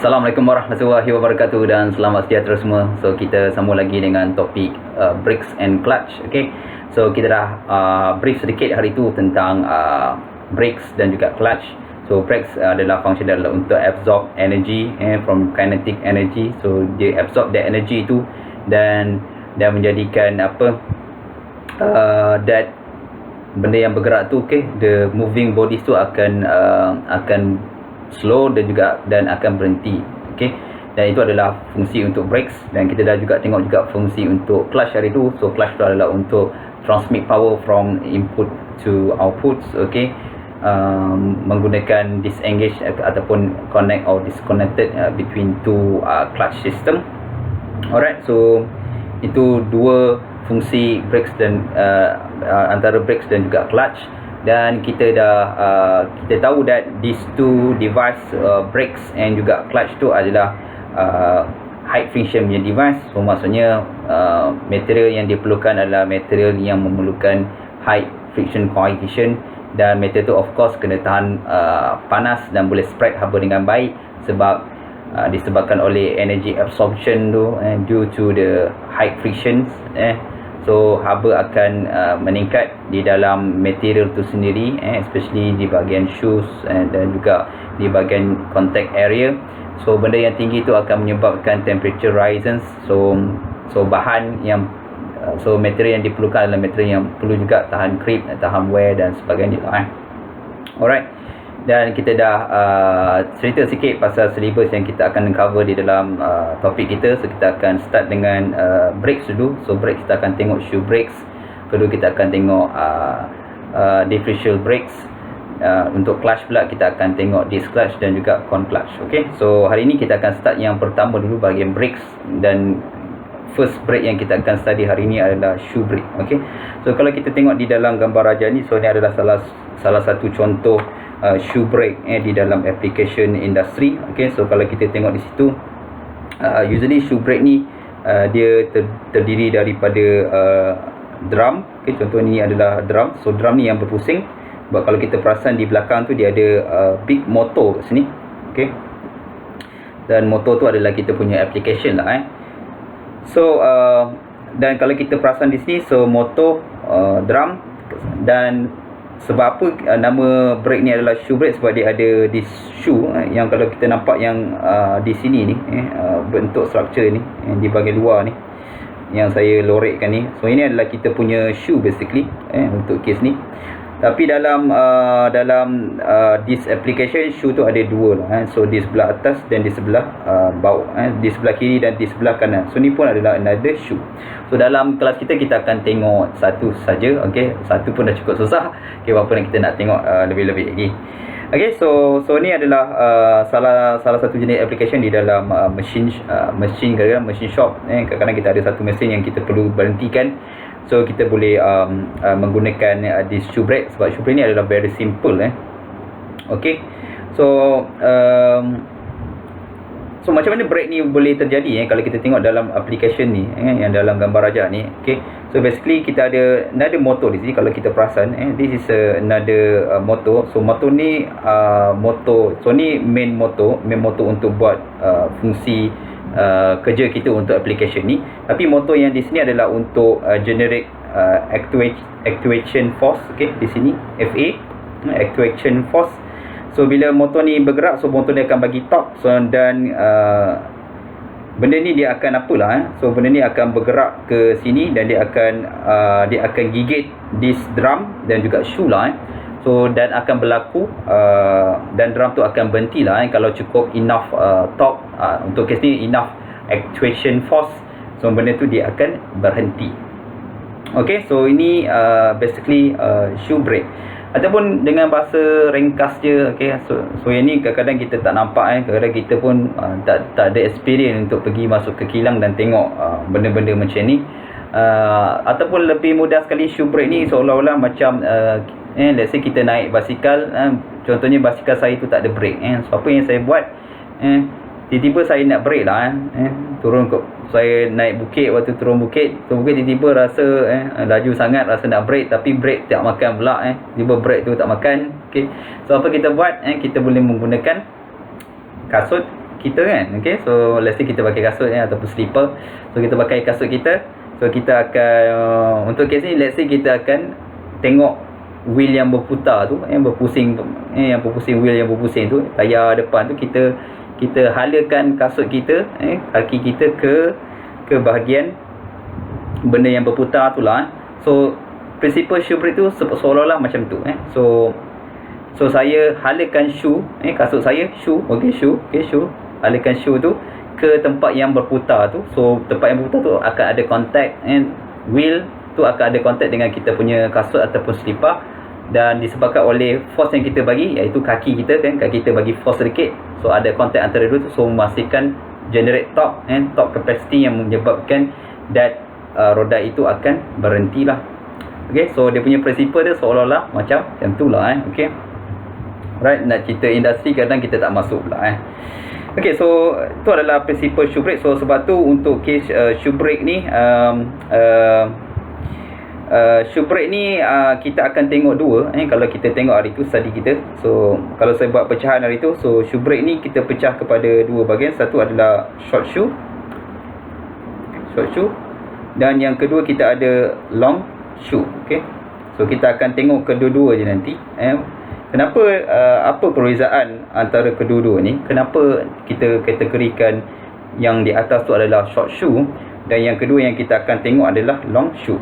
Assalamualaikum warahmatullahi wabarakatuh dan selamat sejahtera semua. So kita sambung lagi dengan topik brakes and clutch. Okay, so kita dah brief sedikit hari tu tentang brakes dan juga clutch. So brakes adalah function adalah untuk absorb energy from kinetic energy. So dia absorb that energy itu dan menjadikan that benda yang bergerak tu, okay, the moving bodies tu akan slow dan akan berhenti. Okey, dan itu adalah fungsi untuk brakes. Dan kita dah juga tengok juga fungsi untuk clutch hari tu. So clutch tu adalah untuk transmit power from input to outputs. Okey, menggunakan disengage ataupun connect or disconnected between two clutch system. Alright, so itu dua fungsi brakes dan antara brakes dan juga clutch. Dan kita kita tahu that these two device, brakes and juga clutch tu adalah high friction punya device. So maksudnya material yang diperlukan adalah material yang memerlukan high friction coefficient, dan material tu of course kena tahan panas dan boleh spread haba dengan baik sebab disebabkan oleh energy absorption tu due to the high frictions. So haba akan meningkat di dalam material tu sendiri, especially di bahagian shoes dan juga di bahagian contact area. So benda yang tinggi tu akan menyebabkan temperature rises. So bahan yang material yang diperlukan adalah material yang perlu juga tahan creep, tahan wear dan sebagainya. Alright, dan kita dah cerita sikit pasal syllabus yang kita akan cover di dalam topik kita. So kita akan start dengan brakes dulu. So brakes kita akan tengok shoe brakes. Kedua kita akan tengok differential brakes. Untuk clutch pula kita akan tengok disc clutch dan juga con clutch. Okay, so hari ini kita akan start yang pertama dulu bahagian brakes. Dan first brake yang kita akan study hari ini adalah shoe brake. Okay, so kalau kita tengok di dalam gambar raja ni, so ni adalah salah satu contoh shoe brake di dalam application industri. Okay, so kalau kita tengok di situ, usually shoe brake ni dia terdiri daripada drum. Okay, contoh ni adalah drum. So drum ni yang berpusing. Sebab kalau kita perasan di belakang tu dia ada big motor kat sini. Okay, dan motor tu adalah kita punya application lah. So dan kalau kita perasan di sini, so motor, drum, dan sebab apa nama brake ni adalah shoe brake, sebab dia ada this shoe yang kalau kita nampak yang di sini ni, bentuk struktur ni di bahagian luar ni yang saya lorekkan ni. So ini adalah kita punya shoe basically untuk case ni. Tapi dalam this application, shoe tu ada dua lah. So di sebelah atas dan di sebelah bawah, di sebelah kiri dan di sebelah kanan. So ni pun adalah another shoe. So dalam kelas kita akan tengok satu saja. Okay, satu pun dah cukup susah. Okay, apa yang kita nak tengok lebih-lebih lagi. Okay, so ni adalah salah satu jenis application di dalam machine shop. Kadang-kadang kita ada satu mesin yang kita perlu berhentikan. So kita boleh menggunakan this shoe brake, sebab shoe brake ni adalah very simple. Okay, so macam mana brake ni boleh terjadi kalau kita tengok dalam application ni, yang dalam gambar raja ni. Okay, so basically kita ada another motor di sini. Kalau kita perasan, this is another motor. So motor ni so ni main motor untuk buat fungsi kerja kita untuk application ni. Tapi motor yang di sini adalah untuk generate actuation force. Okay, di sini FA, actuation force. So bila motor ni bergerak, so motor ni akan bagi torque. So dan benda ni dia akan so benda ni akan bergerak ke sini dan dia akan gigit this drum dan juga shoe lah. So dan akan berlaku dan drum tu akan berhenti lah kalau cukup enough torque, untuk kes ni enough actuation force. So benda tu dia akan berhenti. Okay, so ini basically shoe brake, ataupun dengan bahasa ringkas je. Okay, so yang ni kadang-kadang kita tak nampak, kadang-kadang kita pun tak ada experience untuk pergi masuk ke kilang dan tengok benda-benda macam ni. Ataupun lebih mudah sekali, shoe brake ni seolah-olah macam let's say kita naik basikal, contohnya basikal saya tu tak ada brake. So apa yang saya buat, tiba-tiba saya nak brake lah, saya naik bukit, waktu turun bukit tiba-tiba rasa laju sangat, rasa nak brake tapi brake tak makan pula. Tiba brake tu tak makan. Okay, so apa kita buat, kita boleh menggunakan kasut kita kan. Okay, so let's say kita pakai kasut ataupun slipper, so kita pakai kasut kita, so kita akan untuk kes ni let's say kita akan tengok wheel yang berputar tu, yang berpusing tu, yang berpusing, wheel yang berpusing tu, tayar depan tu, kita halakan kasut kita, kaki kita ke bahagian benda yang berputar tu lah. So prinsipal shoe brake tu seolah-olah macam tu. So saya halakan shoe, kasut saya, shoe, shoe, halakan shoe tu ke tempat yang berputar tu. So tempat yang berputar tu akan ada kontak, wheel tu akan ada kontak dengan kita punya kasut ataupun slipper, dan disebabkan oleh force yang kita bagi, iaitu kaki kita kan, kaki kita bagi force sedikit, so ada kontak antara dua tu, so memastikan generate torque, torque capacity yang menyebabkan that roda itu akan berhenti lah. Okay, so dia punya prinsipal dia seolah-olah macam tu lah. Okay, right, nak cerita industri kadang kita tak masuk pula. Okay, so tu adalah prinsipal shoe brake. So sebab tu untuk case shoe brake ni, shoe brake ni kita akan tengok dua. Kalau kita tengok hari tu study kita, so kalau saya buat pecahan hari tu, so shoe brake ni kita pecah kepada dua bahagian. Satu adalah short shoe, dan yang kedua kita ada long shoe. Okay, so kita akan tengok kedua-dua je nanti. Kenapa, apa perbezaan antara kedua-dua ni, kenapa kita kategorikan yang di atas tu adalah short shoe, dan yang kedua yang kita akan tengok adalah long shoe.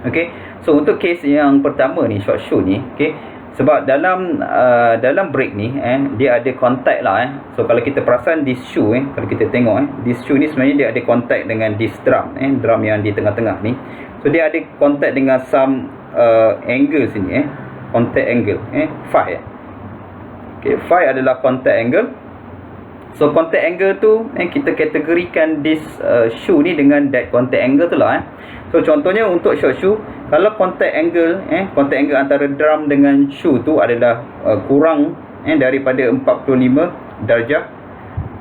Okay, so untuk case yang pertama ni, short shoe ni, okay, sebab dalam brake ni dia ada kontak lah. So kalau kita perasan this shoe, kalau kita tengok this shoe ni sebenarnya dia ada kontak dengan this drum, drum yang di tengah-tengah ni. So dia ada kontak dengan some angle sini, contact angle, phi. Okay, phi adalah contact angle. So contact angle tu kita kategorikan this shoe ni dengan that contact angle tu lah. So contohnya untuk short shoe, kalau contact angle antara drum dengan shoe tu adalah kurang daripada 45 darjah,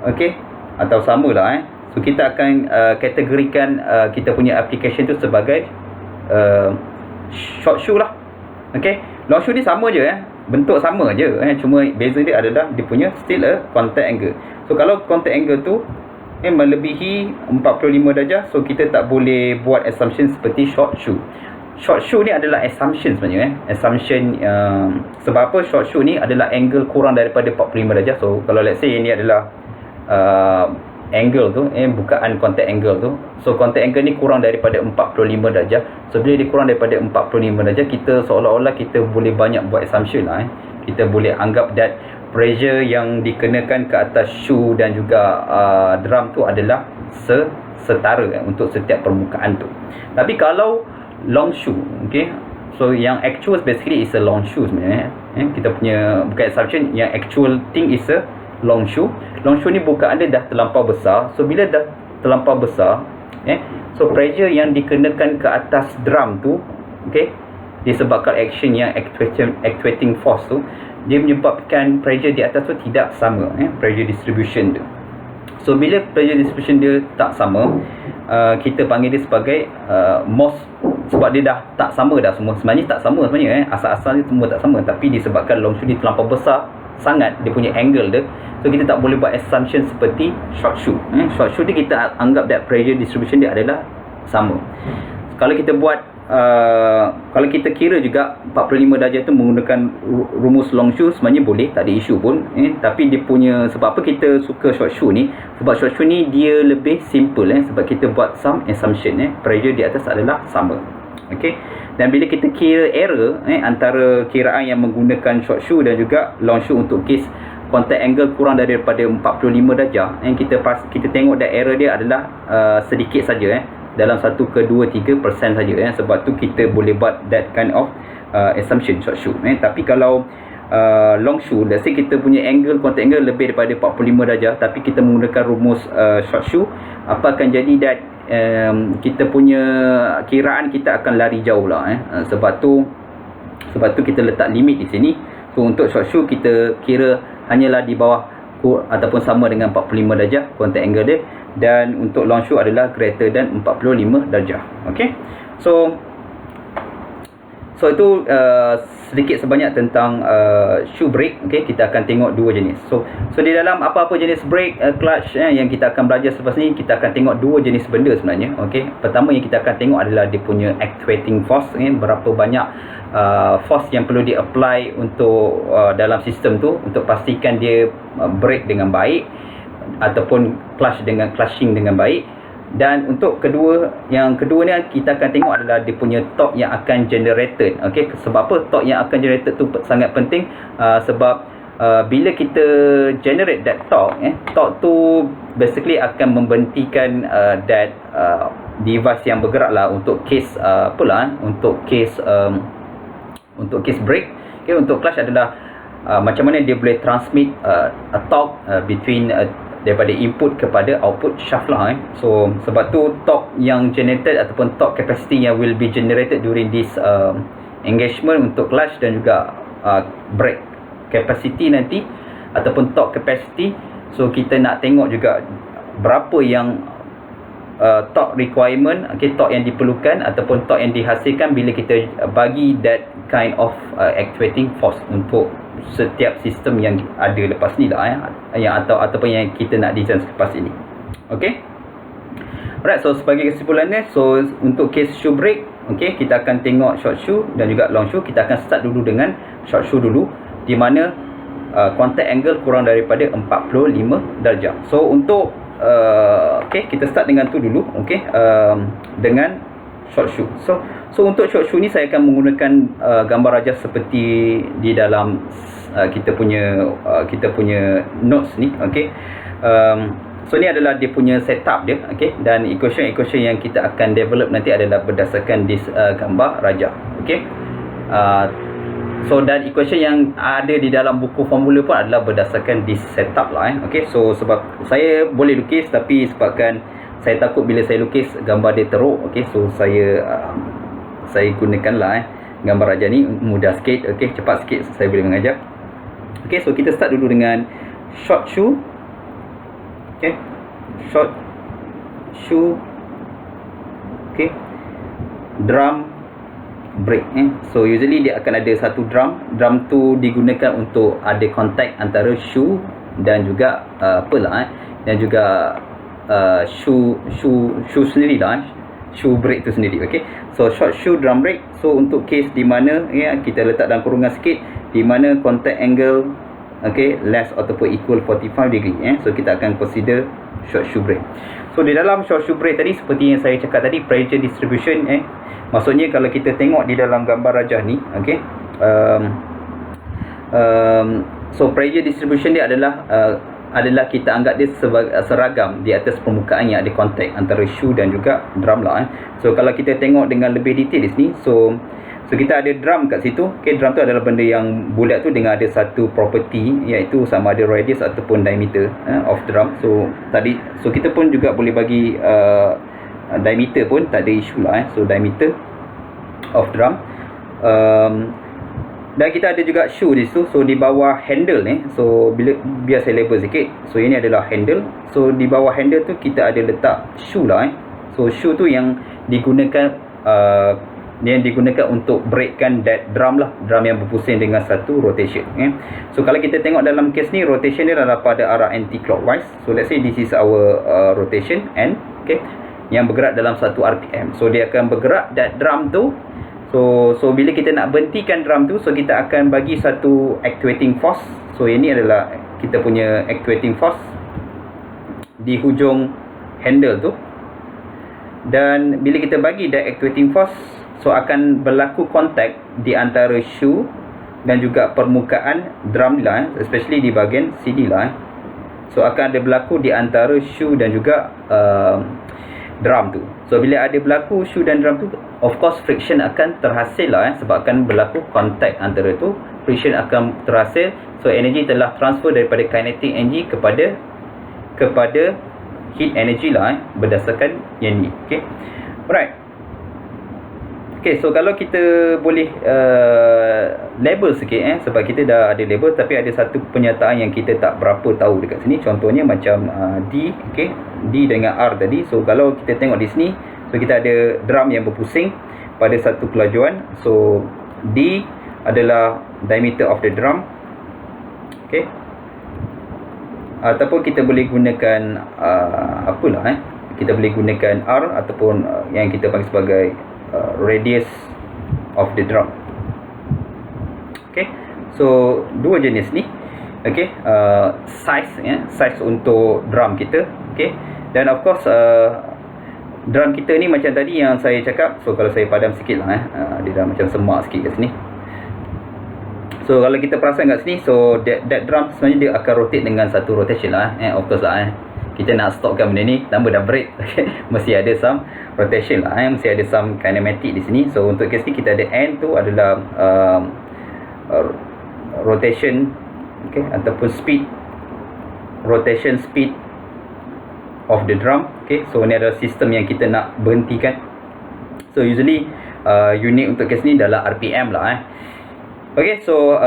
okay, atau sama lah, so kita akan kategorikan kita punya application tu sebagai short shoe lah. Okay, long shoe ni sama je, bentuk sama je, cuma beza dia adalah dia punya still a contact angle. So kalau contact angle tu melebihi 45 darjah, so kita tak boleh buat assumption seperti short shoe. Short shoe ni adalah assumption sebenarnya, assumption. Sebab apa? Short shoe ni adalah angle kurang daripada 45 darjah. So kalau let's say ini adalah angle tu, bukaan contact angle tu, so contact angle ni kurang daripada 45 darjah. So bila dia kurang daripada 45 darjah, kita seolah-olah kita boleh banyak buat assumption lah. Kita boleh anggap that pressure yang dikenakan ke atas shoe dan juga drum tu adalah setara untuk setiap permukaan tu. Tapi kalau long shoe, okay, so yang actual basically is a long shoe sebenarnya. Kita punya bukan assumption, yang actual thing is a long shoe. Long shoe ni bukaan dia dah terlampau besar. So bila dah terlampau besar, so pressure yang dikenakan ke atas drum tu, okay, disebabkan action yang actuating force tu, dia menyebabkan pressure di atas tu tidak sama, pressure distribution tu. So bila pressure distribution dia tak sama, kita panggil dia sebagai MOS. Sebab dia dah tak sama dah semua. Sebenarnya tak sama sebenarnya, asal-asal dia semua tak sama, tapi disebabkan long shoe dia terlampau besar sangat, dia punya angle dia, so kita tak boleh buat assumption seperti short shoe. Short shoe dia kita anggap that pressure distribution dia adalah sama. Kalau kita buat kalau kita kira juga 45 darjah tu menggunakan rumus long shoe, sebenarnya boleh, tak ada isu pun. Tapi dia punya, sebab apa kita suka short shoe ni, sebab short shoe ni dia lebih simple, sebab kita buat some assumption, pressure di atas adalah sama. Okay, dan bila kita kira error antara kiraan yang menggunakan short shoe dan juga long shoe untuk case contact angle kurang daripada 45 darjah, kita tengok that error dia adalah sedikit saja, dalam 1 ke 2-3% saja, sebab tu kita boleh buat that kind of assumption short shoe. Tapi kalau long shoe, let's say kita punya angle, contact angle lebih daripada 45 darjah, tapi kita menggunakan rumus short shoe, apa akan jadi that kita punya kiraan kita akan lari jauh lah. Sebab tu kita letak limit di sini. So untuk short shoe kita kira hanyalah di bawah ataupun sama dengan 45 darjah contact angle dia, dan untuk long shoe adalah greater than 45 darjah. Okay, so So itu sedikit sebanyak tentang shoe brake. Okay, kita akan tengok dua jenis. So di dalam apa-apa jenis brake, clutch yang kita akan belajar selepas ni, kita akan tengok dua jenis benda sebenarnya. Okay, pertama yang kita akan tengok adalah dia punya actuating force, berapa banyak force yang perlu di-apply untuk dalam sistem tu untuk pastikan dia brake dengan baik ataupun clutching dengan baik. Dan untuk yang kedua ni kita akan tengok adalah dia punya torque yang akan generated. Okey, sebab apa torque yang akan generated tu sangat penting? Sebab bila kita generate that torque tu basically akan membentikan that device yang bergerak lah untuk case untuk case brake. Okay, untuk clutch adalah macam mana dia boleh transmit a torque between daripada input kepada output shaft lah. So sebab tu torque yang generated ataupun torque capacity yang will be generated during this engagement untuk clutch dan juga brake capacity nanti ataupun torque capacity. So kita nak tengok juga berapa yang torque requirement, torque yang diperlukan ataupun torque yang dihasilkan bila kita bagi that kind of actuating force untuk setiap sistem yang ada lepas ni lah ataupun yang kita nak design selepas ini. Okay, alright, so sebagai kesimpulannya, so untuk case shoe brake, okay, kita akan tengok short shoe dan juga long shoe. Kita akan start dulu dengan short shoe dulu, di mana contact angle kurang daripada 45 darjah. So untuk okay, kita start dengan tu dulu. Okay, dengan short shoe. So untuk short shoe ni saya akan menggunakan gambar rajah seperti di dalam kita punya notes ni. Okay, so ni adalah dia punya setup dia. Okay, dan equation yang kita akan develop nanti adalah berdasarkan this gambar rajah. Okay, so dan equation yang ada di dalam buku formula pun adalah berdasarkan this setup lah. Okay, so sebab saya boleh lukis, tapi sebabkan saya takut bila saya lukis gambar dia teruk. Okay, so saya gunakanlah gambar rajah ni mudah sikit. Okay, cepat sikit saya boleh mengajar. Okay, so kita start dulu dengan short shoe. Okay, short shoe. Okay, drum brake. So usually dia akan ada satu drum tu digunakan untuk ada contact antara shoe dan juga dan juga shoe sendiri lah, shoe brake tu sendiri. Okay, so short shoe drum brake. So untuk case di mana kita letak dalam kurungan sikit, di mana contact angle less ataupun equal 45 degree. So kita akan consider short shoe brake. So di dalam short shoe brake tadi, seperti yang saya cakap tadi, pressure distribution maksudnya kalau kita tengok di dalam gambar rajah ni, so pressure distribution dia adalah kita anggap dia seragam di atas permukaan yang ada kontak antara shoe dan juga drum lah. So kalau kita tengok dengan lebih detail di sini, so kita ada drum kat situ. Okay, drum tu adalah benda yang bulat tu dengan ada satu property, iaitu sama ada radius ataupun diameter of drum. So kita pun juga boleh bagi diameter pun tak ada isu lah. So diameter of drum. Dan kita ada juga shoe di situ. So di bawah handle ni, so biar saya label sikit. So ini adalah handle. So di bawah handle tu kita ada letak shoe lah. So shoe tu yang digunakan untuk breakkan that drum lah, drum yang berpusing dengan satu rotation. So kalau kita tengok dalam case ni, rotation dia adalah pada arah anti-clockwise. So let's say this is our rotation and yang bergerak dalam satu RPM. So dia akan bergerak that drum tu. So bila kita nak berhentikan drum tu, so kita akan bagi satu actuating force. So ini adalah kita punya actuating force di hujung handle tu. Dan bila kita bagi that actuating force, so akan berlaku kontak di antara shoe dan juga permukaan drum lah, especially di bahagian CD lah. So akan ada berlaku di antara shoe dan juga drum tu. So bila ada berlaku shoe dan drum tu, of course friction akan terhasil lah, sebab akan berlaku kontak antara tu, friction akan terhasil. So energy telah transfer daripada kinetic energy kepada heat energy lah, berdasarkan yang ni. Okay, alright. Okay, so kalau kita boleh label sikit sebab kita dah ada label, tapi ada satu pernyataan yang kita tak berapa tahu dekat sini. Contohnya macam D, D dengan R tadi. So kalau kita tengok di sini, so kita ada drum yang berpusing pada satu kelajuan. So D adalah diameter of the drum. Okey, ataupun kita boleh gunakan kita boleh gunakan R ataupun yang kita panggil sebagai radius of the drum. Okey, so dua jenis ni. Okey, size untuk drum kita. Okey, dan of course drum kita ni macam tadi yang saya cakap. So kalau saya padam sikit lah, dia dah macam semak sikit kat sini. So kalau kita perasan kat sini, so that drum sebenarnya dia akan rotate dengan satu rotation lah, of course lah. Kita nak stopkan benda ni, tambah dah break. Mesti ada some rotation lah, mesti ada some kinematic di sini. So untuk kes ni kita ada N tu adalah rotation, okay, ataupun speed, rotation speed of the drum. Okay, so ni adalah sistem yang kita nak berhentikan. So usually unit untuk kes ni adalah RPM lah. Okay, so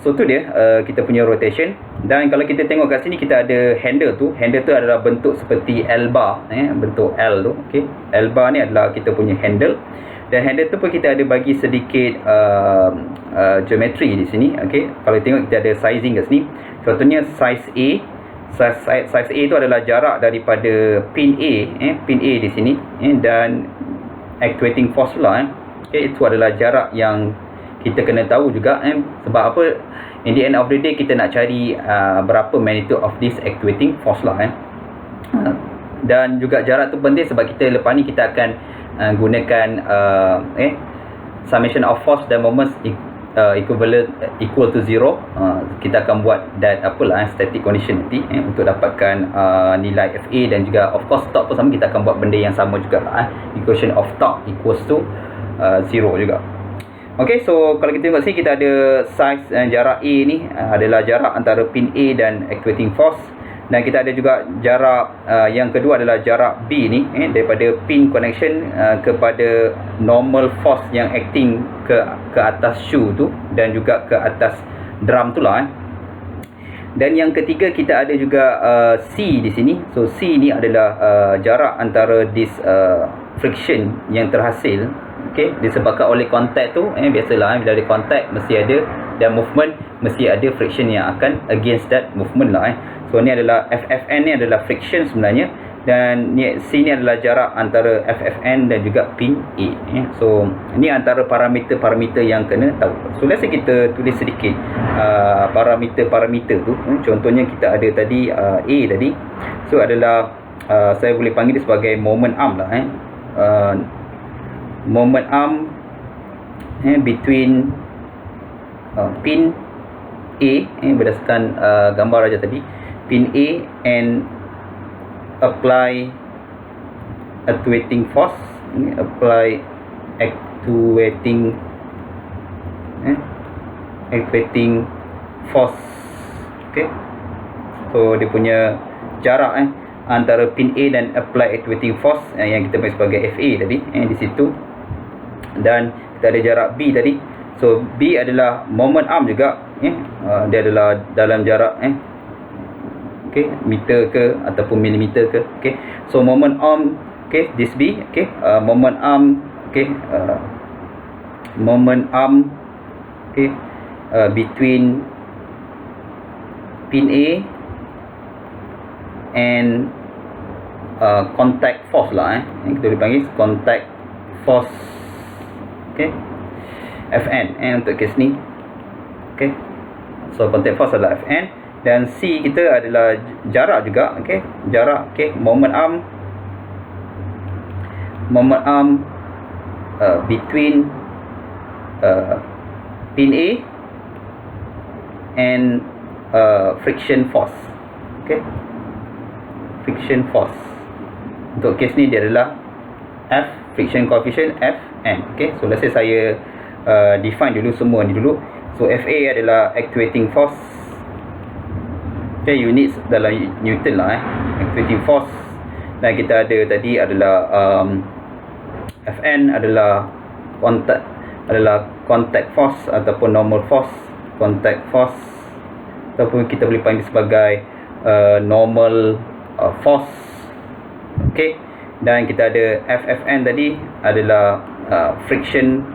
tu dia kita punya rotation. Dan kalau kita tengok kat sini, kita ada handle tu. Handle tu adalah bentuk seperti L bar, bentuk L tu. Okay, L bar ni adalah kita punya handle. Dan handle tu pun kita ada bagi sedikit geometri di sini. Okay, kalau tengok kita ada sizing kat sini. Contohnya size A. Size A tu adalah jarak daripada pin A, pin A di sini, dan actuating force pula. Okay, itu adalah jarak yang kita kena tahu juga, sebab apa, in the end of the day kita nak cari berapa magnitude of this actuating force lah. Dan juga jarak tu penting sebab kita lepas ni kita akan gunakan summation of force dan moments equal to 0. Kita akan buat that static condition nanti, untuk dapatkan nilai FA, dan juga of course torque pun sama, kita akan buat benda yang sama jugalah. Equation of torque equals to 0 juga. Ok, so kalau kita tengok sini, kita ada size jarak A ni adalah jarak antara pin A dan actuating force. Dan kita ada juga jarak yang kedua adalah jarak B ni, daripada pin connection kepada normal force yang acting ke atas shoe tu, dan juga ke atas drum tu lah. Dan yang ketiga kita ada juga C di sini. So C ni adalah jarak antara this friction yang terhasil. Okay, disebabkan oleh contact tu, biasalah bila ada contact mesti ada, dan movement mesti ada friction yang akan against that movement lah. So ni adalah FFN ni adalah friction sebenarnya, dan ni C ni adalah jarak antara FFN dan juga pin A. So ni antara parameter-parameter yang kena tahu. So let's say kita tulis sedikit parameter-parameter tu. Contohnya kita ada tadi A tadi. So adalah saya boleh panggil dia sebagai moment arm lah. Moment arm between pin A, berdasarkan gambar aja tadi, pin A and apply actuating force, apply actuating force. Okay, so dia punya jarak antara pin A dan apply actuating force yang kita panggil sebagai FA tadi, di situ. Dan kita ada jarak B tadi. So B adalah moment arm juga, dia adalah dalam jarak okay, meter ke ataupun milimeter ke. Okay, so moment arm, okay, this B, okay, moment arm, okay, moment arm, okay, between pin A and contact force lah, kita boleh panggil contact force. Okay, FN untuk kes ni. Okay, so contact force adalah FN, dan C kita adalah jarak juga. Okay, jarak. Okay, moment arm between pin A and friction force. Okay, friction force untuk kes ni dia adalah F, friction coefficient Fn. Okay, so let's say saya define dulu semua ni dulu. So FA adalah actuating force. Okay, units dalam Newton lah, actuating force. Dan kita ada tadi adalah Fn adalah contact force ataupun normal force, contact force, ataupun kita boleh panggil sebagai normal force. Okay, dan kita ada FFN tadi adalah friction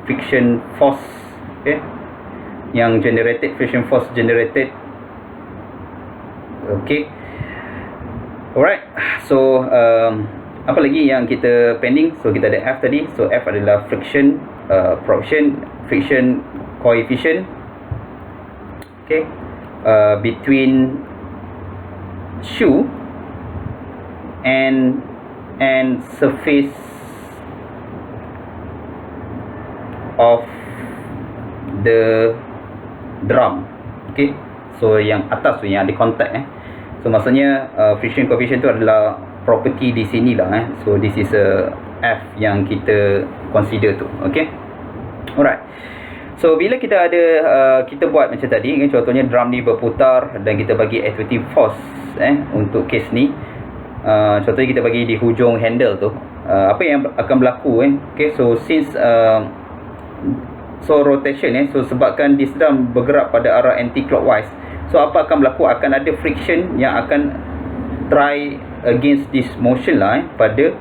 friction force, okay, yang friction force generated. Okay, alright. So apa lagi yang kita pending? So kita ada F tadi. So F adalah friction friction coefficient, okay, between shoe and surface of the drum. Okay, so yang atas tu yang ada contact so maksudnya friction coefficient tu adalah property di sini lah so this is a F yang kita consider tu. Okay, alright. So bila kita ada kita buat macam tadi contohnya drum ni berputar dan kita bagi attractive force untuk case ni, contohnya kita bagi di hujung handle tu, apa yang akan berlaku okay, so since so rotation so sebabkan this drum bergerak pada arah anti clockwise, so apa akan berlaku, akan ada friction yang akan try against this motion lah pada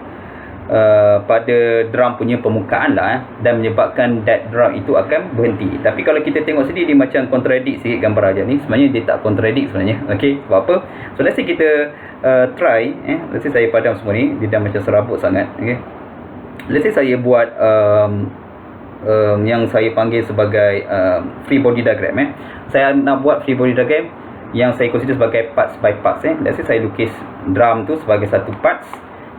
drum punya permukaan lah dan menyebabkan that drum itu akan berhenti. Tapi kalau kita tengok sini dia macam contradict sikit gambar aja ni, sebenarnya dia tak contradict sebenarnya. Okay, sebab apa? So let's say kita try let's say saya padam semua ni, dia dah macam serabut sangat. Okay, let's say saya buat yang saya panggil sebagai free body diagram saya nak buat free body diagram yang saya consider sebagai parts by parts let's say saya lukis drum tu sebagai satu parts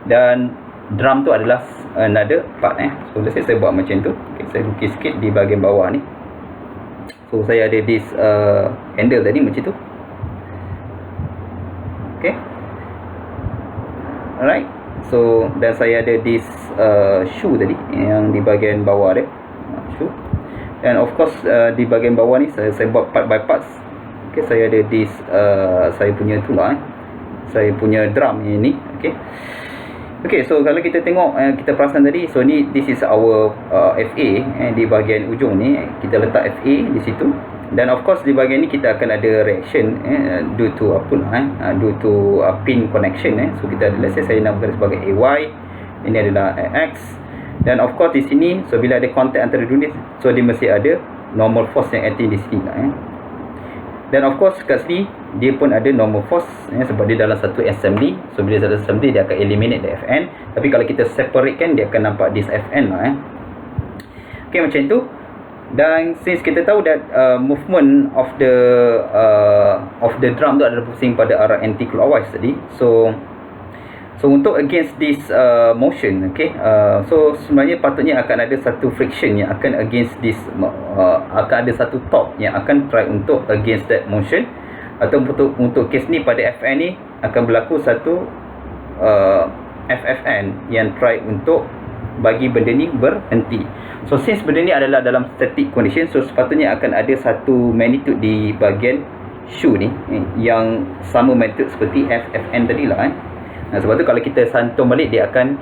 dan drum tu adalah another part so let's say saya buat macam tu. Okay, saya lukis sikit di bahagian bawah ni. So saya ada this handle tadi macam tu. Okay, alright. So dan saya ada this shoe tadi yang di bahagian bawah dia, shoe. Dan of course di bahagian bawah ni saya buat part by parts. Okay, saya ada this saya punya tu lah saya punya drum ni. Okay, okay, so kalau kita tengok kita perasan tadi, so ni this is our FA di bahagian ujung ni kita letak FA di situ. Dan of course di bahagian ni kita akan ada reaction due to due to pin connection so kita ada, let's say saya namakan sebagai AY, ini adalah X. Dan of course di sini so bila ada contact antara dua ni, so dia mesti ada normal force yang acting di sini lah Dan of course kat sini dia pun ada normal force sebab dia dalam satu assembly. So bila satu assembly dia akan eliminate the Fn. Tapi kalau kita separate kan dia akan nampak this Fn lah Okay, macam tu. Dan since kita tahu that movement of the drum tu adalah pusing pada arah anti clockwise tadi. So untuk against this motion, okay, so sebenarnya patutnya akan ada satu friction yang akan against this akan ada satu torque yang akan try untuk against that motion, atau untuk case ni pada Fn ni akan berlaku satu FFN yang try untuk bagi benda ni berhenti. So since benda ni adalah dalam static condition, so sepatutnya akan ada satu magnitude di bahagian shoe ni yang sama magnitude seperti FFN tadi lah sebab tu kalau kita santun balik dia akan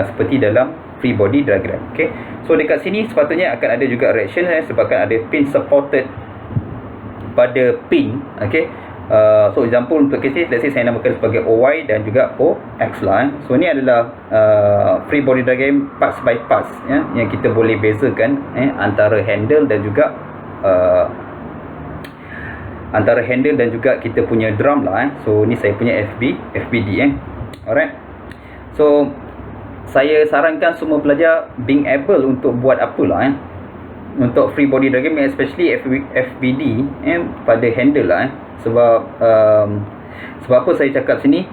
seperti dalam free body diagram. Okay, so dekat sini sepatutnya akan ada juga reaction sebabkan ada pin supported pada pin. Okay, so example untuk kes ni, let's say saya namakan sebagai OY dan juga OX lah So ni adalah free body diagram parts by parts yang kita boleh bezakan antara handle dan juga antara handle dan juga kita punya drum lah So ni saya punya FBD alright. So saya sarankan semua pelajar being able untuk buat apalah untuk free body diagram, especially FBD pada handle lah sebab apa saya cakap sini,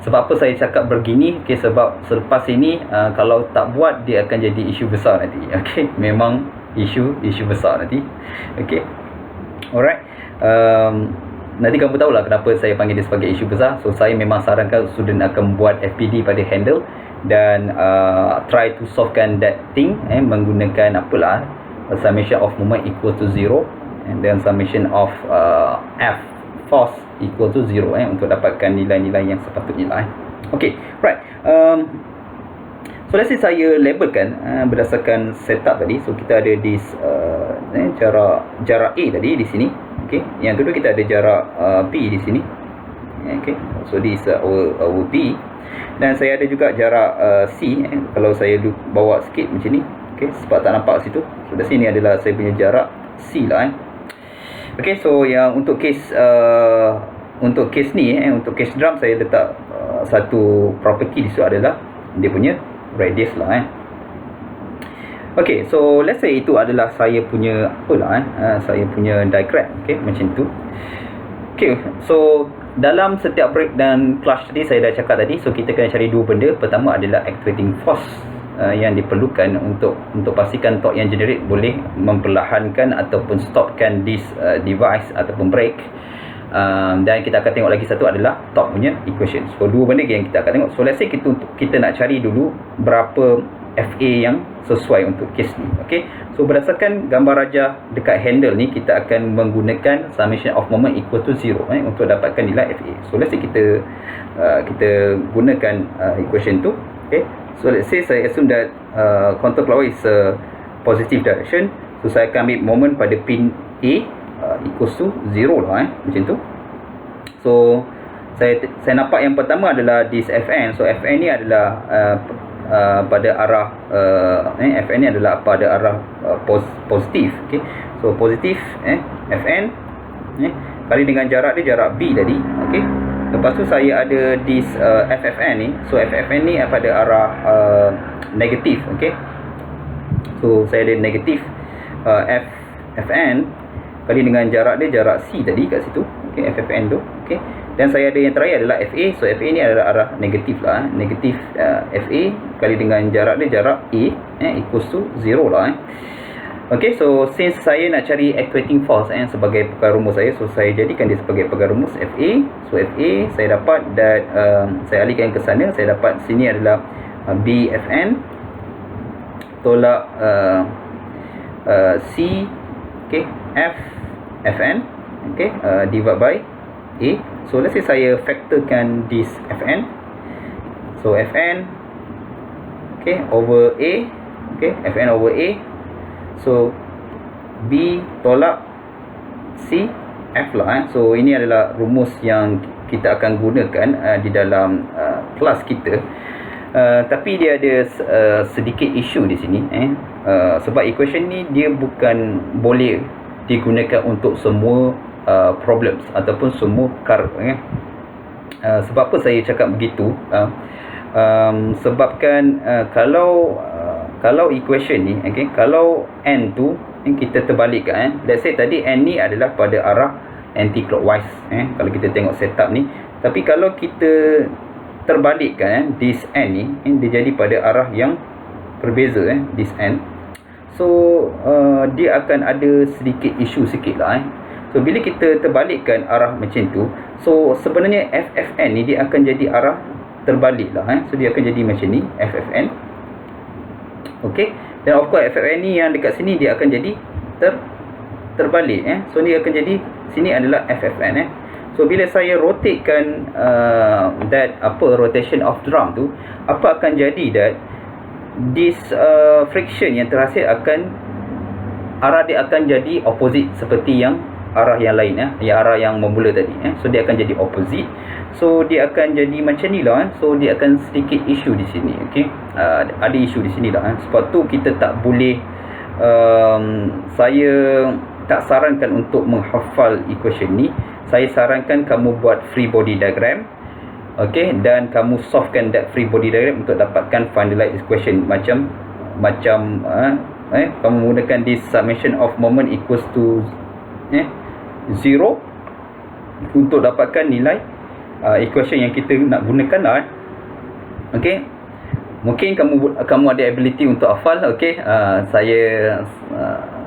sebab apa saya cakap begini, okay, sebab selepas ini kalau tak buat dia akan jadi isu besar nanti. Okay, memang isu besar nanti. Okay, alright. Nanti kamu tahulah kenapa saya panggil dia sebagai isu besar. So saya memang sarankan student akan buat FPD pada handle dan try to solvekan that thing menggunakan apalah summation of moment equal to 0 and then summation of F force equal to 0 untuk dapatkan nilai-nilai yang sepatutnya lah. Okay, right. So let's say saya labelkan berdasarkan setup tadi. So kita ada this jarak A tadi di sini. Okay, yang kedua kita ada jarak B di sini. Okay, so this is our B. Dan saya ada juga jarak C kalau saya bawa sikit macam ni. Okay, okey, sebab tak nampak situ. So dari sini adalah saya punya jarak C lah okey. So yang untuk case ni untuk case drum, saya letak satu property di situ adalah dia punya radius lah okey. So let's say itu adalah saya punya apalah saya punya diagram, okey, macam tu. Okey, so dalam setiap brake dan clutch tadi saya dah cakap tadi, so kita kena cari dua benda. Pertama adalah activating force yang diperlukan untuk pastikan torque yang generate boleh memperlahankan ataupun stopkan this device ataupun brake. Dan kita akan tengok lagi satu adalah torque punya equation. So dua benda yang kita akan tengok. So let's say kita nak cari dulu berapa FA yang sesuai untuk case ni, okey. So berdasarkan gambar rajah dekat handle ni, kita akan menggunakan summation of moment equal to 0 untuk dapatkan nilai FA. So let's say kita gunakan equation tu, okey. So let's say saya assume that counterclockwise is a positive direction. So saya akan ambil moment pada pin A equals to 0 lah macam tu. So saya nampak yang pertama adalah this Fn. So Fn ni adalah pada arah Fn ni adalah pada arah positif, okey. So positif Fn kali dengan jarak dia, jarak B tadi, okey. Lepas tu saya ada this FFN ni. So FFN ni pada arah negatif, okey. So saya ada negatif FFN kali dengan jarak dia, jarak C tadi kat situ, okey, FFN tu, okey. Dan saya ada yang terakhir adalah FA. So FA ni adalah arah negatif lah, negatif FA kali dengan jarak dia, jarak A equals to 0 lah okey. So since saya nak cari activating force sebagai perkara rumus saya, so saya jadikan dia sebagai perkara rumus FA. So FA saya dapat that saya alihkan ke sana, saya dapat sini adalah BFN tolak C, okey, FFN, okey, divide by A. So let's say saya factorkan this Fn. So Fn, okay, over A, okay, Fn over A. So B tolak C F lah So ini adalah rumus yang kita akan gunakan di dalam kelas kita. Tapi dia ada sedikit isu di sini sebab equation ni dia bukan boleh digunakan untuk semua problems ataupun semua perkara sebab apa saya cakap begitu? Sebabkan kalau equation ni, okay, kalau n tu kita terbalikkan, let's say tadi n ni adalah pada arah anti clockwise kalau kita tengok setup ni. Tapi kalau kita terbalikkan this n ni, dia jadi pada arah yang berbeza this n. So dia akan ada sedikit isu sikit lah So bila kita terbalikkan arah macam tu, so sebenarnya FFN ni dia akan jadi arah terbalik lah So dia akan jadi macam ni, FFN, okey. Dan of course FFN ni yang dekat sini dia akan jadi terbalik So dia akan jadi sini adalah FFN So bila saya rotatekan that rotation of drum tu, apa akan jadi that this friction yang terhasil akan arah dia akan jadi opposite seperti yang arah yang lain arah yang memula tadi so dia akan jadi opposite. So dia akan jadi macam ni lah so dia akan sedikit isu di sini, okey. Ada isu di sini lah sebab tu kita tak boleh saya tak sarankan untuk menghafal equation ni. Saya sarankan kamu buat free body diagram, okey, dan kamu solvekan that free body diagram untuk dapatkan finalized equation macam kamu menggunakan this summation of moment equals to 0 untuk dapatkan nilai equation yang kita nak gunakan lah okey. Mungkin kamu ada ability untuk hafal, okey.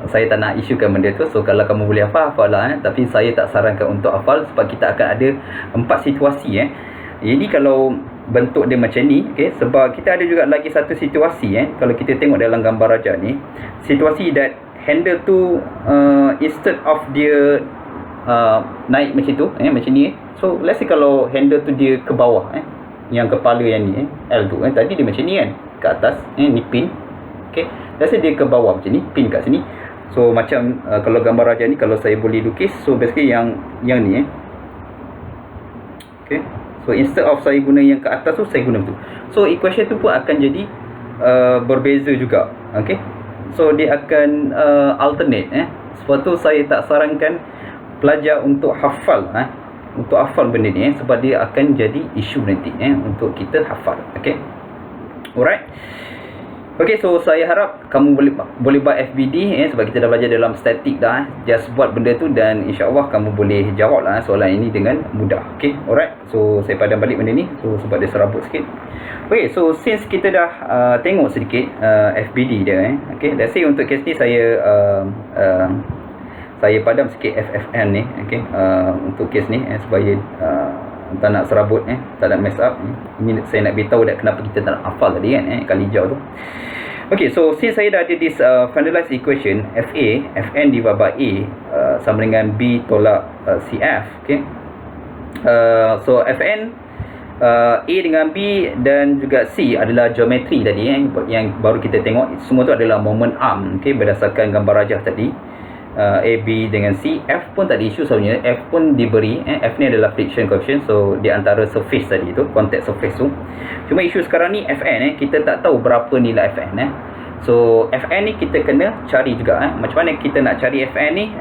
Saya tak nak isukan benda tu. So kalau kamu boleh hafal lah tapi saya tak sarankan untuk hafal sebab kita akan ada 4 situasi Jadi kalau bentuk dia macam ni, okey, sebab kita ada juga lagi satu situasi kalau kita tengok dalam gambar rajah ni, situasi that handle tu instead of dia naik macam tu macam ni so let's say kalau handle tu dia ke bawah yang kepala yang ni L tu tadi dia macam ni kan, ke atas ni pin, okey. Let's say dia ke bawah macam ni, pin kat sini. So macam kalau gambar rajah ni kalau saya boleh lukis, so basically yang ni okey. So instead of saya guna yang ke atas tu, saya guna tu. So equation tu pun akan jadi berbeza juga, okey. So dia akan alternate sebab tu saya tak sarankan pelajar untuk hafal untuk hafal benda ni sebab dia akan jadi isu nanti untuk kita hafal. Okey, alright. Okey, so saya harap kamu boleh buat FBD sebab kita dah belajar dalam statik dah. Just buat benda tu dan insya-Allah kamu boleh jawab lah soalan ini dengan mudah. Okey, alright. So saya padam balik benda ni sebab dia serabut sikit. Okey, so since kita dah tengok sedikit FBD dia okey, let's say untuk kes ni saya padam sikit FFN ni okey, untuk kes ni supaya tak nak serabut tak nak mess up. Ini saya nak beritahu dah kenapa kita tak nak hafal tadi kali hijau tu. Okay, so since saya dah ada this finalized equation FA Fn divided by A sama dengan B tolak CF. Okay, so Fn A dengan B dan juga C adalah geometri tadi yang baru kita tengok. Semua tu adalah moment arm berdasarkan gambar rajah tadi. A, B dengan C. F pun tak ada isu sebenarnya. F pun diberi F ni adalah friction coefficient, so di antara surface tadi tu, contact surface tu. Cuma isu sekarang ni Fn kita tak tahu berapa nilai Fn so Fn ni kita kena cari juga macam mana kita nak cari Fn ni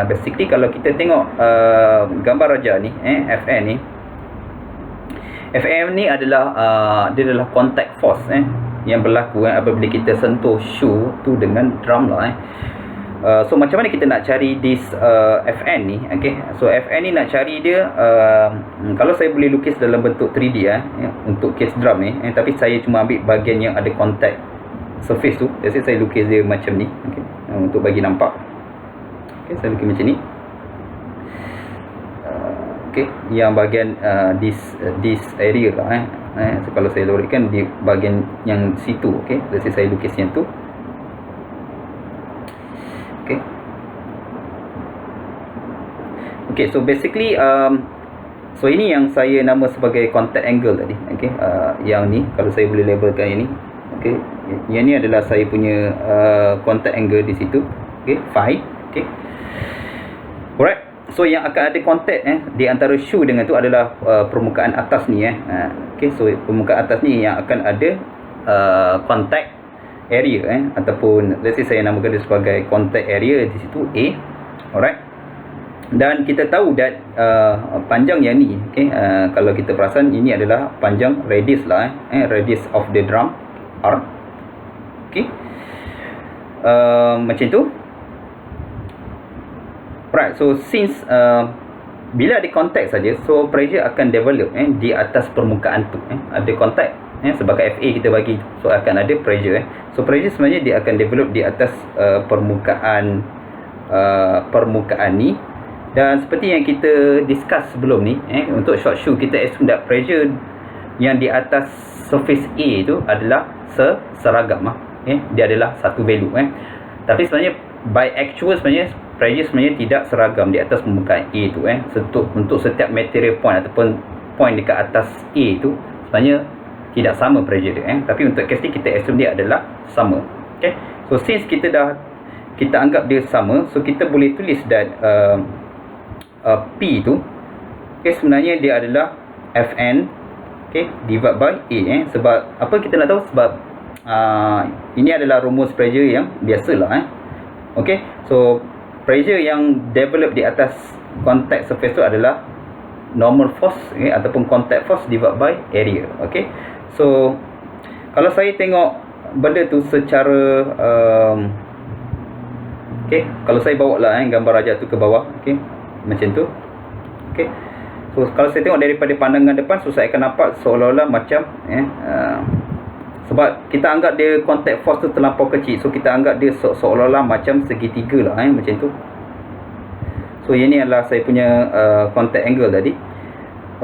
basically kalau kita tengok gambar rajah ni Fn ni Fn ni adalah dia adalah contact force yang berlaku apabila kita sentuh shoe tu dengan drum lah so macam mana kita nak cari this Fn ni. Okay, so Fn ni nak cari dia kalau saya boleh lukis dalam bentuk 3D untuk case drum ni tapi saya cuma ambil bahagian yang ada contact surface tu. Jadi saya lukis dia macam ni untuk bagi nampak. Okay, saya lukis macam ni. Okay, yang bahagian this area lah so kalau saya lorikan di bahagian yang situ. Okay, jadi saya lukis yang tu. Okay, so basically so ini yang saya nama sebagai contact angle tadi. Okay, yang ni kalau saya boleh labelkan yang ni. Okay, yang ni adalah saya punya contact angle di situ. Okay, phi. Okay, alright. So yang akan ada contact di antara shoe dengan tu adalah permukaan atas ni okay, so permukaan atas ni yang akan ada contact area ataupun let's say saya namakan dia sebagai contact area di situ A. Alright. Dan kita tahu that panjang yang ni kalau kita perasan ini adalah panjang radius lah radius of the drum R. Okay, macam tu. Right, so since bila ada contact saja, so pressure akan develop di atas permukaan tu ada contact sebagai FA kita bagi, so akan ada pressure so pressure sebenarnya dia akan develop di atas permukaan ni. Dan seperti yang kita discuss sebelum ni untuk short shoe kita assume that pressure yang di atas surface A tu adalah seragam dia adalah satu value tapi sebenarnya by actual sebenarnya pressure sebenarnya tidak seragam di atas permukaan A tu untuk setiap material point ataupun point dekat atas A tu sebenarnya tidak sama pressure dia tapi untuk kes ni kita assume dia adalah sama. Okay, so since kita anggap dia sama, so kita boleh tulis that P tu sebenarnya dia adalah Fn divided by A sebab apa kita nak tahu sebab ini adalah rumus pressure yang biasalah okay, so pressure yang develop di atas contact surface tu adalah normal force ataupun contact force divided by area. Okay, so kalau saya tengok benda tu secara kalau saya bawa lah gambar rajah tu ke bawah macam tu. Okay, so kalau saya tengok daripada pandangan depan, so saya akan nampak seolah-olah macam sebab kita anggap dia contact force tu terlampau kecil, so kita anggap dia seolah-olah macam segitiga lah macam tu. So yang ni adalah saya punya contact angle tadi.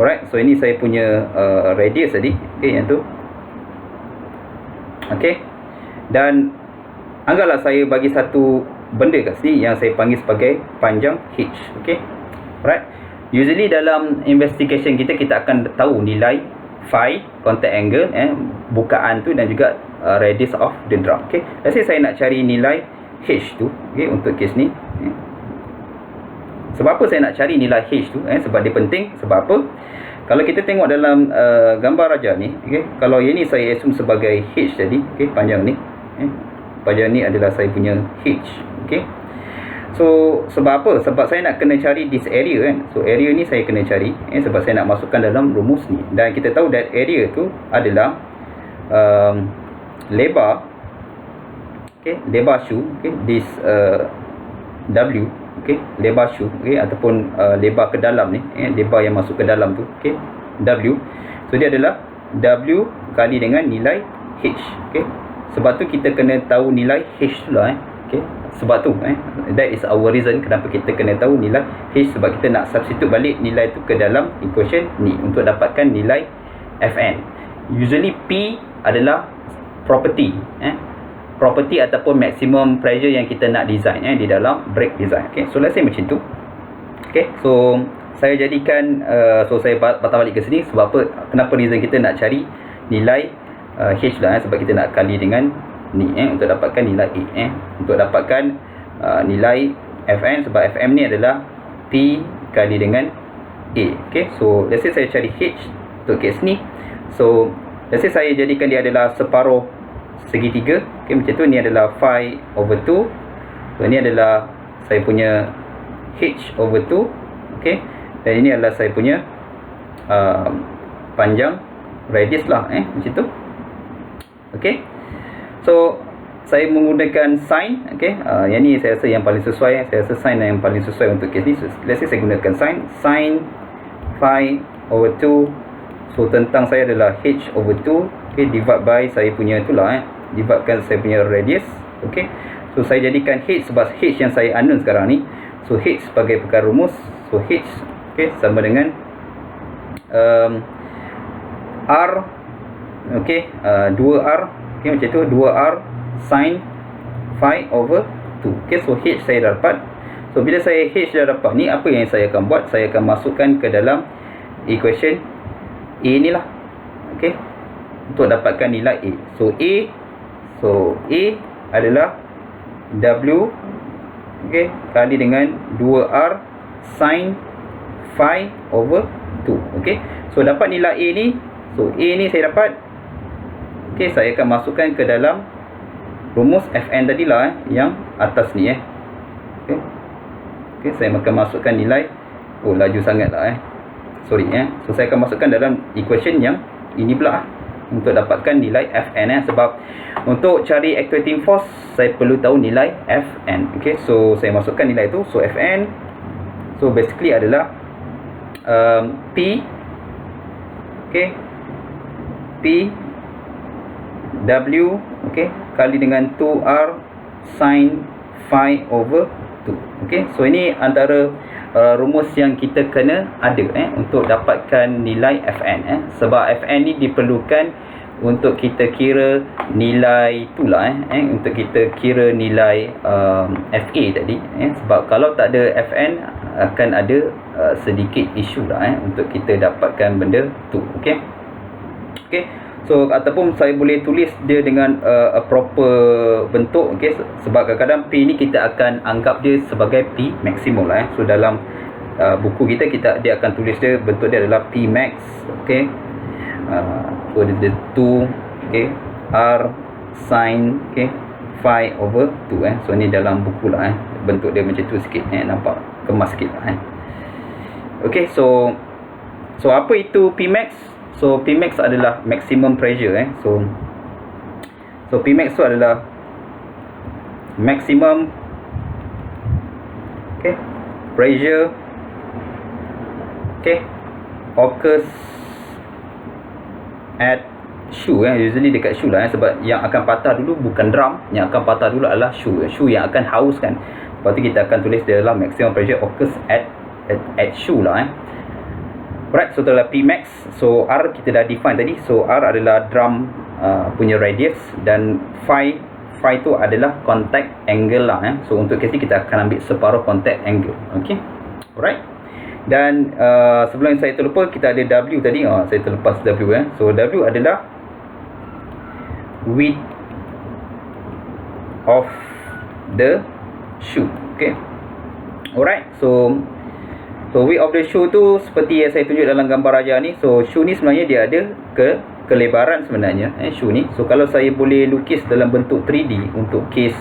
Alright, so ini saya punya radius tadi. Okay, yang tu. Okay, dan anggaplah saya bagi satu benda kat sini yang saya panggil sebagai panjang H. Okay, alright. Usually dalam investigation kita akan tahu nilai phi contact angle bukaan tu dan juga radius of the drum. Okay, let's say saya nak cari nilai H tu untuk kes ni. Sebab apa saya nak cari nilai H tu sebab dia penting. Sebab apa? Kalau kita tengok dalam gambar rajah ni, kalau yang ni saya assume sebagai H tadi, panjang ni bahagian ni adalah saya punya H. Okay, so sebab apa? Sebab saya nak kena cari this area kan. So area ni saya kena cari sebab saya nak masukkan dalam rumus ni. Dan kita tahu that area tu adalah lebar, okay, lebar shoe, okay, this W, okay, lebar shoe, okay, ataupun lebar ke dalam ni, lebar yang masuk ke dalam tu, okay, W. So dia adalah W kali dengan nilai H, okay. Sebab tu kita kena tahu nilai H tu lah, okay. Sebab tu that is our reason kenapa kita kena tahu nilai H, sebab kita nak substitute balik nilai tu ke dalam equation ni untuk dapatkan nilai Fn. Usually P adalah property, property ataupun maximum pressure yang kita nak design di dalam brake design. Okay, so let's say macam tu. Okay, so saya jadikan so saya patah balik ke sini. Sebab apa? Kenapa reason kita nak cari nilai H lah, sebab kita nak kali dengan ni untuk dapatkan nilai A, untuk dapatkan nilai Fn, sebab Fm ni adalah P kali dengan A. Okay, so let's say saya cari H untuk case ni. So let's say saya jadikan dia adalah separuh segitiga, okay, macam tu. Ni adalah phi over 2. So ni adalah saya punya H over 2, okay. Dan ini adalah saya punya panjang radius lah, macam tu. Okay, so saya menggunakan sin, okay. Yang ni saya rasa yang paling sesuai. Saya rasa sin yang paling sesuai untuk case ni. So let's say saya gunakan sin phi over 2. So tentang saya adalah H over 2, okay, divide by saya punya itulah, dividekan saya punya radius, okay. So saya jadikan H sebab H yang saya unknown sekarang ni. So H sebagai perkara rumus. So H, okay, sama dengan R, okay, 2R, okay, macam tu, 2R sin phi over 2. Okay, so H saya dah dapat. So bila saya H dah dapat ni, apa yang saya akan buat? Saya akan masukkan ke dalam equation A ni lah, okay, untuk dapatkan nilai A. So A adalah W, okay, kali dengan 2R sin phi over 2, okay. So dapat nilai A ni. So A ni saya dapat, okay, saya akan masukkan ke dalam rumus Fn tadilah, yang atas ni, okay. Okay, saya akan masukkan nilai. Oh, laju sangat lah, sorry, So saya akan masukkan dalam equation yang ini pula untuk dapatkan nilai Fn, sebab untuk cari actuating force saya perlu tahu nilai Fn. Okay, so saya masukkan nilai itu. So Fn, so basically adalah P, okay, P W, okay, kali dengan 2R sin phi over 2. Okay, so ini antara rumus yang kita kena ada untuk dapatkan nilai Fn, sebab Fn ni diperlukan untuk kita kira nilai itulah, untuk kita kira nilai Fa tadi, sebab kalau tak ada Fn akan ada sedikit isu lah, untuk kita dapatkan benda tu. Okay, okay, so ataupun saya boleh tulis dia dengan a proper bentuk, okay, sebab kadang-kadang P ni kita akan anggap dia sebagai P maksimum lah, so dalam buku kita dia akan tulis dia, bentuk dia adalah P max, okay. So dia 2, okay, R sin, okay, phi over 2, so ni dalam buku lah, bentuk dia macam tu sikit, nampak kemas sikit lah, okay. So apa itu P max? So P max adalah maximum pressure, so P max tu adalah maximum, okay, pressure, okay, occurs at shoe, usually dekat shoe lah, sebab yang akan patah dulu bukan drum, yang akan patah dulu adalah shoe yang akan hauskan. Lepas tu kita akan tulis dia adalah maximum pressure occurs at shoe lah, Right, so itulah P max. So R kita dah define tadi. So R adalah drum punya radius, dan phi tu adalah contact angle lah, So untuk case ni kita akan ambil separuh contact angle. Okay, alright. Dan sebelum saya terlupa, kita ada W tadi. Saya terlepas W, So W adalah width of the shoe. Okay, alright. So width of the shoe tu seperti yang saya tunjuk dalam gambar raja ni. So shoe ni sebenarnya dia ada kelebaran sebenarnya shoe ni. So kalau saya boleh lukis dalam bentuk 3D untuk case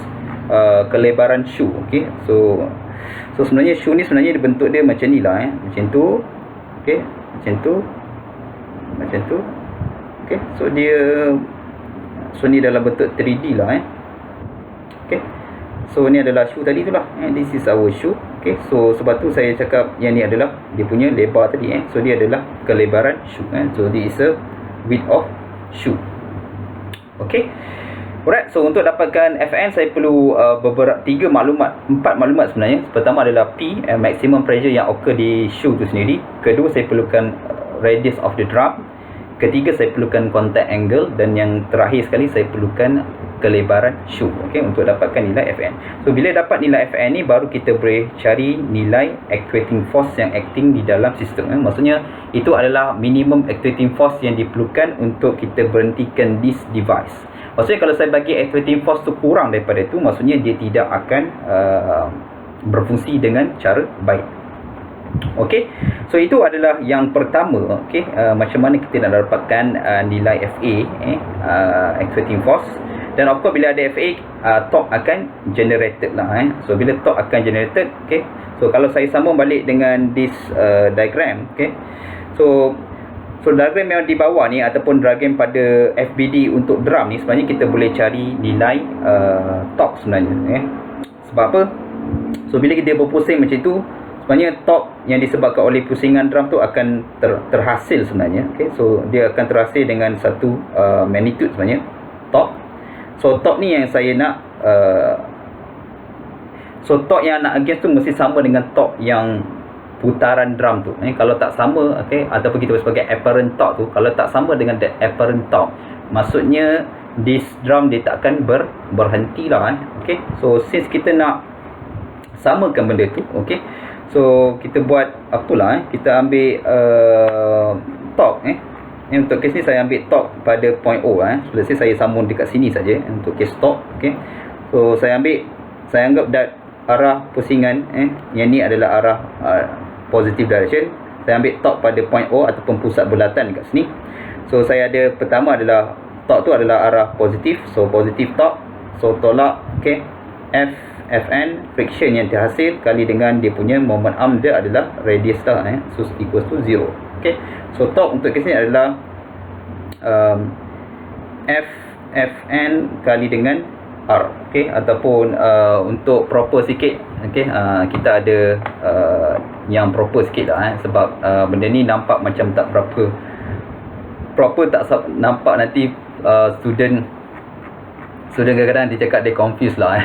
kelebaran shoe, okey. So sebenarnya shoe ni sebenarnya bentuk dia macam ni lah macam tu, okey, macam tu, okey. So ni dalam bentuk 3D lah okey. So ni adalah shoe tadi tu lah this is our shoe, okey. So sebab tu saya cakap yang ni adalah dia punya lebar tadi so dia adalah kelebaran shoe so this is a width of shoe, okey. Alright, so untuk dapatkan FN saya perlu beberapa 4 maklumat sebenarnya. Pertama adalah P, maximum pressure yang occur di shoe tu sendiri. Kedua, saya perlukan radius of the drum. Ketiga, saya perlukan contact angle. Dan yang terakhir sekali, saya perlukan kelebaran shoe, okey, untuk dapatkan nilai FN. So bila dapat nilai FN ni, baru kita boleh cari nilai actuating force yang acting di dalam sistem maksudnya itu adalah minimum actuating force yang diperlukan untuk kita berhentikan this device. Maksudnya kalau saya bagi actuating force tu kurang daripada itu, maksudnya dia tidak akan berfungsi dengan cara baik. Okey, so itu adalah yang pertama. Okey, macam mana kita nak dapatkan nilai FA actuating force. Dan of course bila ada FA, torque akan generated lah So bila torque akan generated, okey. So kalau saya sambung balik dengan this diagram, okey. So diagram yang di bawah ni ataupun diagram pada FBD untuk drum ni, sebenarnya kita boleh cari nilai torque sebenarnya Sebab apa? So bila kita berpusing macam tu, sebenarnya torque yang disebabkan oleh pusingan drum tu akan terhasil sebenarnya, okey. So dia akan terhasil dengan satu magnitude sebenarnya torque. So torque ni yang saya nak torque yang nak against tu mesti sama dengan torque yang putaran drum tu. Kalau tak sama, okey, ataupun kita sebagai apparent torque tu, kalau tak sama dengan that apparent torque, maksudnya this drum dia tak akan berhenti lah okey. So since kita nak samakan benda tu, okey. So kita buat apalah kita ambil torque untuk case ni saya ambil torque pada point O let's say saya sambung dekat sini saja untuk case torque, okey. So saya anggap that arah pusingan yang ni adalah arah positive direction. Saya ambil torque pada point O ataupun pusat bulatan dekat sini. So saya ada pertama adalah torque tu adalah arah positif, so positive torque. So tolak, okey, Fn friction yang terhasil kali dengan dia punya moment arm dia adalah radius lah so equals to 0, okey. So torque untuk kes ni adalah Fn kali dengan R, okey. Ataupun untuk proper sikit, okey, kita ada yang proper sikit lah sebab benda ni nampak macam tak berapa proper, tak nampak nanti student kadang-kadang dia cakap dia confused lah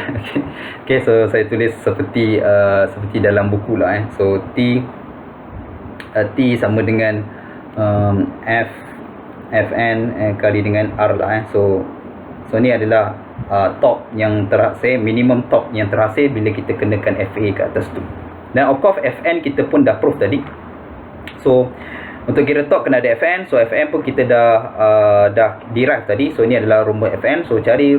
okay, so saya tulis seperti dalam buku lah so T sama dengan Fn kali dengan R lah so ni adalah torque yang terhasil, minimum torque yang terhasil bila kita kenakan FA ke atas tu. Dan of course Fn kita pun dah proof tadi. So untuk kira torque kena ada Fn. So Fn pun kita dah derive tadi. So ini adalah rumus Fn. So cari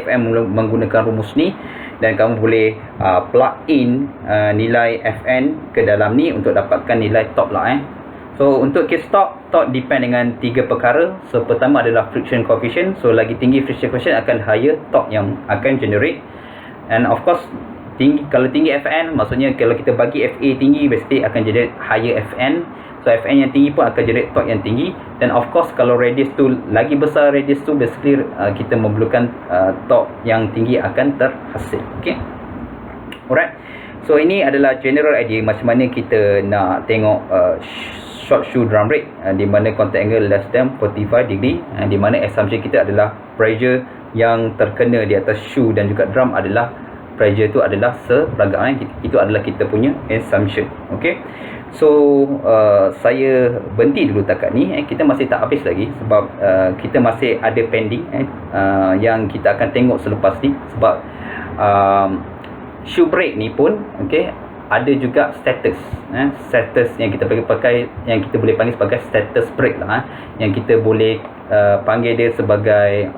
Fn menggunakan rumus ni dan kamu boleh plug in nilai Fn ke dalam ni untuk dapatkan nilai torque lah So untuk case torque depend dengan 3 perkara. So pertama adalah friction coefficient. So lagi tinggi friction coefficient akan higher torque yang akan generate. And of course kalau tinggi Fn, maksudnya kalau kita bagi Fa tinggi, basically akan generate higher Fn. So Fn yang tinggi pun akan generate torque yang tinggi. Dan of course kalau radius tu lagi besar, radius tu basically kita memerlukan torque yang tinggi akan terhasil. Okay, alright. So ini adalah general idea macam mana kita nak tengok short shoe drum rate di mana contact angle less than 45 degree, di mana assumption kita adalah pressure yang terkena di atas shoe dan juga drum adalah pressure tu adalah seragam. Itu adalah kita punya assumption. Okay, so saya berhenti dulu takat ni. Kita masih tak habis lagi sebab kita masih ada pending yang kita akan tengok selepas ni. Sebab shoe brake ni pun okay, ada juga status status yang kita pakai yang kita boleh panggil sebagai status brake lah yang kita boleh panggil dia sebagai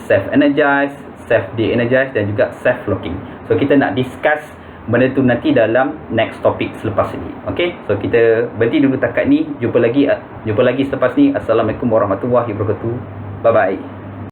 self energize, self de-energize dan juga self locking. So kita nak discuss benda tu nanti dalam next topik selepas ni. Okay, so kita berhenti dulu takat ni. Jumpa lagi selepas ni. Assalamualaikum warahmatullahi wabarakatuh. Bye bye.